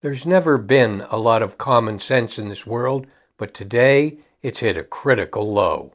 There's never been a lot of common sense in this world, but today it's hit a critical low.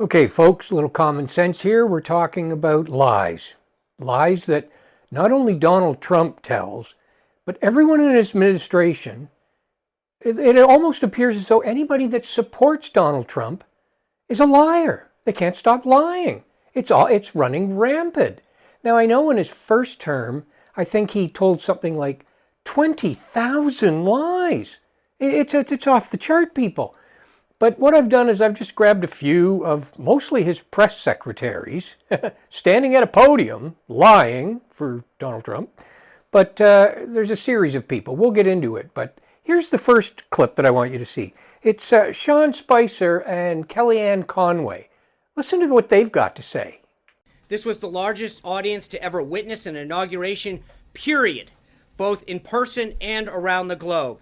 Okay, folks, a little common sense here. We're talking about lies. Lies that not only Donald Trump tells, but everyone in his administration. It almost appears as though anybody that supports Donald Trump is a liar. They can't stop lying. It's running rampant. Now, I know in his first term, I think he told something like 20,000 lies. It's off the chart, people. But what I've done is I've just grabbed a few of mostly his press secretaries standing at a podium lying for Donald Trump. But there's a series of people. We'll get into it. But here's the first clip that I want you to see. It's Sean Spicer and Kellyanne Conway. Listen to what they've got to say. This was the largest audience to ever witness an inauguration, period, both in person and around the globe.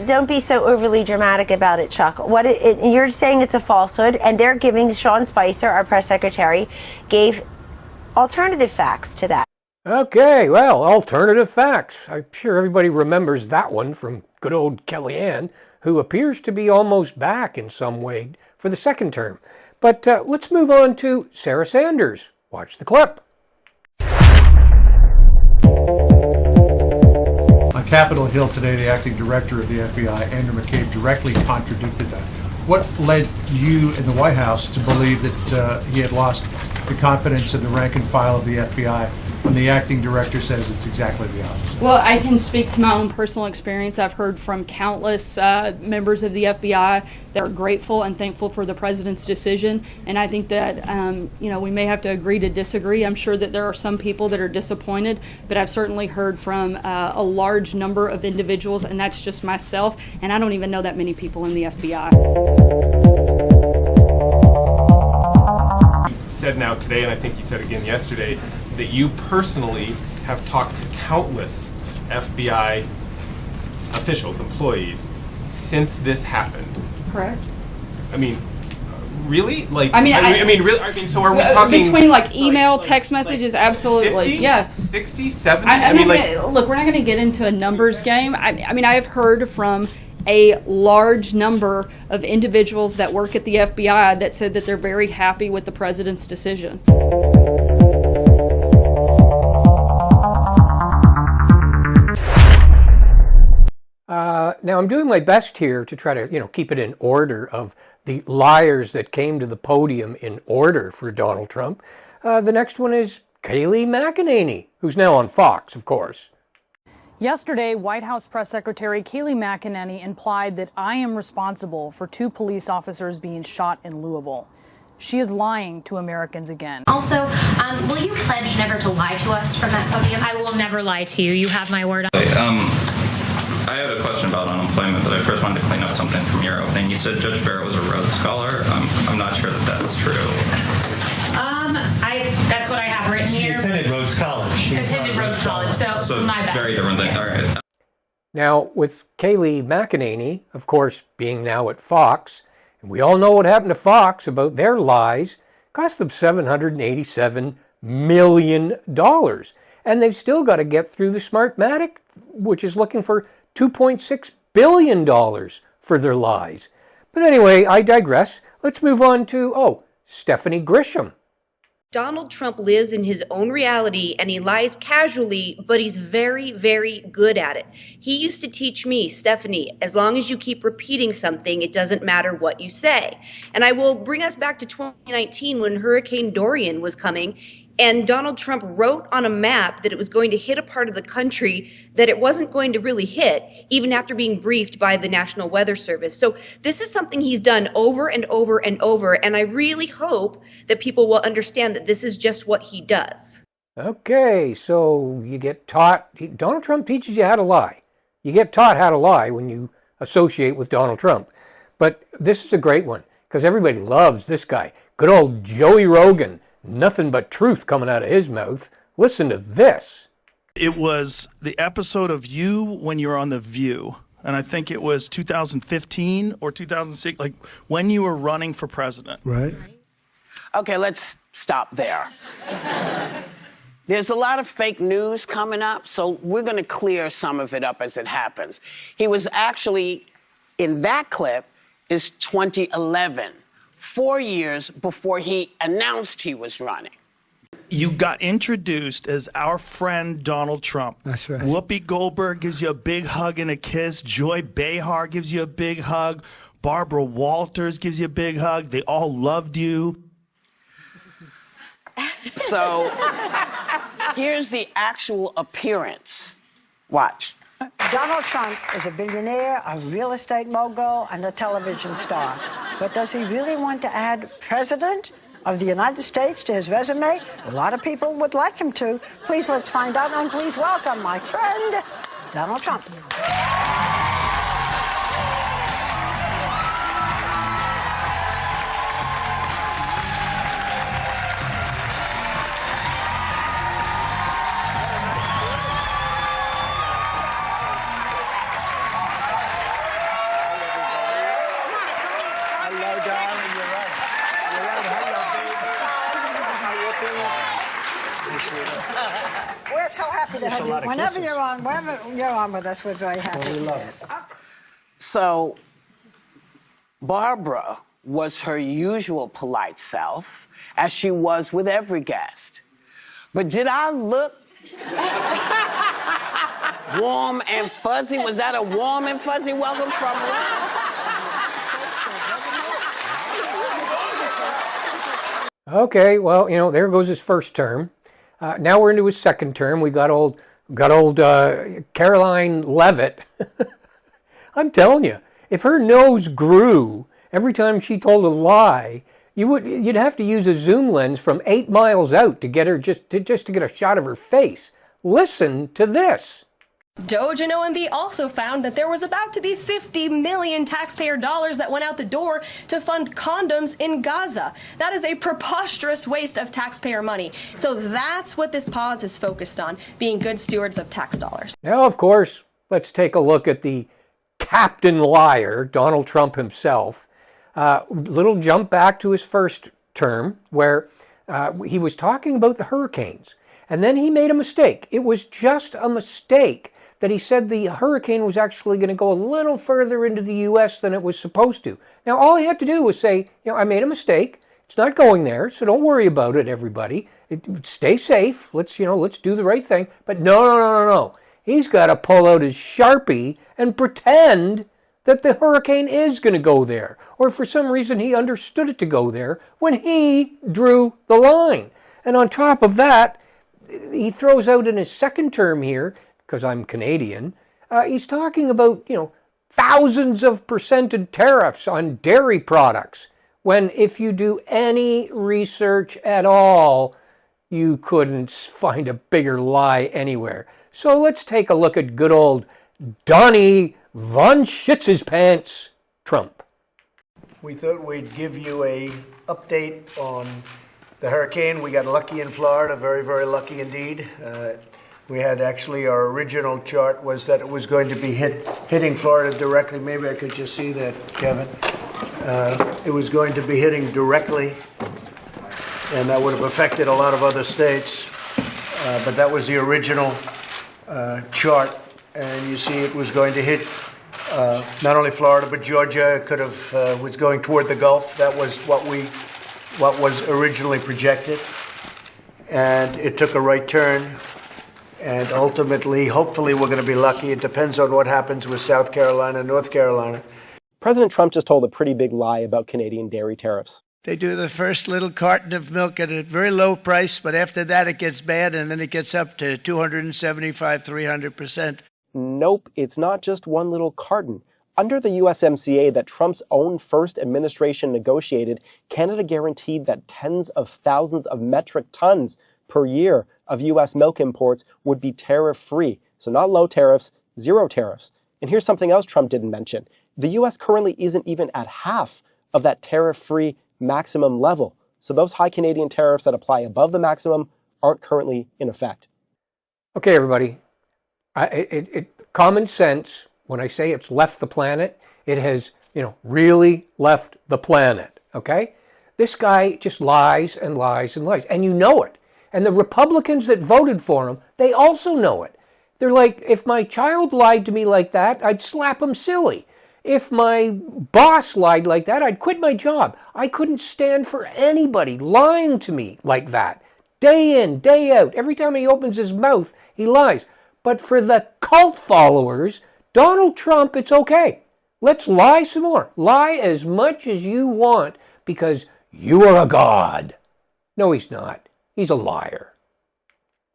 Don't be so overly dramatic about it, Chuck. You're saying it's a falsehood, and they're giving Sean Spicer, our press secretary, gave alternative facts to that. Okay, well, alternative facts. I'm sure everybody remembers that one from good old Kellyanne, who appears to be almost back in some way for the second term. But let's move on to Sarah Sanders. Watch the clip. On Capitol Hill today, the acting director of the FBI, Andrew McCabe, directly contradicted that. What led you in the White House to believe that he had lost the confidence of the rank and file of the FBI when the acting director says it's exactly the opposite? Well, I can speak to my own personal experience. I've heard from countless members of the FBI that are grateful and thankful for the president's decision. And I think that, we may have to agree to disagree. I'm sure that there are some people that are disappointed, but I've certainly heard from a large number of individuals, and that's just myself. And I don't even know that many people in the FBI. You said now today, and I think you said again yesterday, that you personally have talked to countless FBI officials, employees, since this happened. Correct. I mean, really? Like, really? So are we talking between email, text messages? Absolutely, 50, yes. 60, 70? Look, we're not going to get into a numbers game. I have heard from a large number of individuals that work at the FBI that said that they're very happy with the president's decision. Now, I'm doing my best here to try to, keep it in order of the liars that came to the podium in order for Donald Trump. The next one is Kayleigh McEnany, who's now on Fox, of course. Yesterday, White House Press Secretary Kayleigh McEnany implied that I am responsible for 2 police officers being shot in Louisville. She is lying to Americans again. Also, will you pledge never to lie to us from that podium? I will never lie to you. You have my word. I had a question about unemployment, but I first wanted to clean up something from your opening. You said Judge Barrett was a Rhodes Scholar. I'm not sure that that's true. That's what I have written here. She attended Rhodes College. So my bad. Very different thing. Yes. All right. Now, with Kayleigh McEnany, of course, being now at Fox, and we all know what happened to Fox about their lies, cost them $787 million. And they've still got to get through the Smartmatic, which is looking for $2.6 billion for their lies. But anyway, I digress. Let's move on to, Stephanie Grisham. Donald Trump lives in his own reality and he lies casually, but he's very, very good at it. He used to teach me, Stephanie, as long as you keep repeating something, it doesn't matter what you say. And I will bring us back to 2019 when Hurricane Dorian was coming. And Donald Trump wrote on a map that it was going to hit a part of the country that it wasn't going to really hit, even after being briefed by the National Weather Service. So this is something he's done over and over and over, and I really hope that people will understand that this is just what he does. Okay, so you get taught, Donald Trump teaches you how to lie. You get taught how to lie when you associate with Donald Trump. But this is a great one, because everybody loves this guy. Good old Joey Rogan. Nothing but truth coming out of his mouth. Listen to this. It was the episode of you when you were on The View, and I think it was 2015 or 2006, like when you were running for president. Right. Okay, let's stop there. There's a lot of fake news coming up, so we're going to clear some of it up as it happens. He was actually, in that clip, is 2011. 4 years before he announced he was running. You got introduced as our friend Donald Trump. That's right. Whoopi Goldberg gives you a big hug and a kiss. Joy Behar gives you a big hug. Barbara Walters gives you a big hug. They all loved you. So here's the actual appearance. Watch. Donald Trump is a billionaire, a real estate mogul, and a television star. But does he really want to add President of the United States to his resume? A lot of people would like him to. Please, let's find out, and please welcome my friend, Donald Trump. We're so happy to have you. Whenever you're on with us, we're very happy. Well, we love it. So, Barbara was her usual polite self, as she was with every guest. But did I look warm and fuzzy? Was that a warm and fuzzy welcome from her? Okay, well, there goes his first term. Now we're into his second term. We got old Caroline Leavitt. I'm telling you, if her nose grew every time she told a lie, you'd have to use a zoom lens from 8 miles out to get her just to get a shot of her face. Listen to this. Doge and OMB also found that there was about to be 50 million taxpayer dollars that went out the door to fund condoms in Gaza. That is a preposterous waste of taxpayer money. So that's what this pause is focused on, being good stewards of tax dollars. Now, of course, let's take a look at the Captain Liar, Donald Trump himself. Little jump back to his first term where he was talking about the hurricanes. And then he made a mistake. It was just a mistake that he said the hurricane was actually going to go a little further into the U.S. than it was supposed to. Now, all he had to do was say, I made a mistake. It's not going there, so don't worry about it, everybody. Stay safe. Let's do the right thing. But no. He's got to pull out his Sharpie and pretend that the hurricane is going to go there. Or for some reason he understood it to go there when he drew the line. And on top of that, he throws out in his second term here, because I'm Canadian, he's talking about, thousands of percentage tariffs on dairy products, when if you do any research at all, you couldn't find a bigger lie anywhere. So let's take a look at good old Donnie Von Shits-His-Pants Trump. We thought we'd give you a update on the hurricane. We got lucky in Florida, very, very lucky indeed. We had actually, our original chart was that it was going to be hitting Florida directly. Maybe I could just see that, Kevin. It was going to be hitting directly, and that would have affected a lot of other states. But that was the original chart, and you see it was going to hit not only Florida but Georgia. It could have was going toward the Gulf. That was what was originally projected, and it took a right turn. And ultimately, hopefully, we're going to be lucky. It depends on what happens with South Carolina and North Carolina. President Trump just told a pretty big lie about Canadian dairy tariffs. They do the first little carton of milk at a very low price, but after that it gets bad, and then it gets up to 275, 300%. Nope, it's not just one little carton. Under the USMCA that Trump's own first administration negotiated, Canada guaranteed that tens of thousands of metric tons per year of U.S. milk imports would be tariff-free. So not low tariffs, zero tariffs. And here's something else Trump didn't mention. The U.S. currently isn't even at half of that tariff-free maximum level. So those high Canadian tariffs that apply above the maximum aren't currently in effect. Okay, everybody. Common sense, when I say it's left the planet, it has, really left the planet, okay? This guy just lies and lies and lies, and you know it. And the Republicans that voted for him, they also know it. They're like, if my child lied to me like that, I'd slap him silly. If my boss lied like that, I'd quit my job. I couldn't stand for anybody lying to me like that. Day in, day out. Every time he opens his mouth, he lies. But for the cult followers, Donald Trump, it's okay. Let's lie some more. Lie as much as you want because you are a god. No, he's not. He's a liar.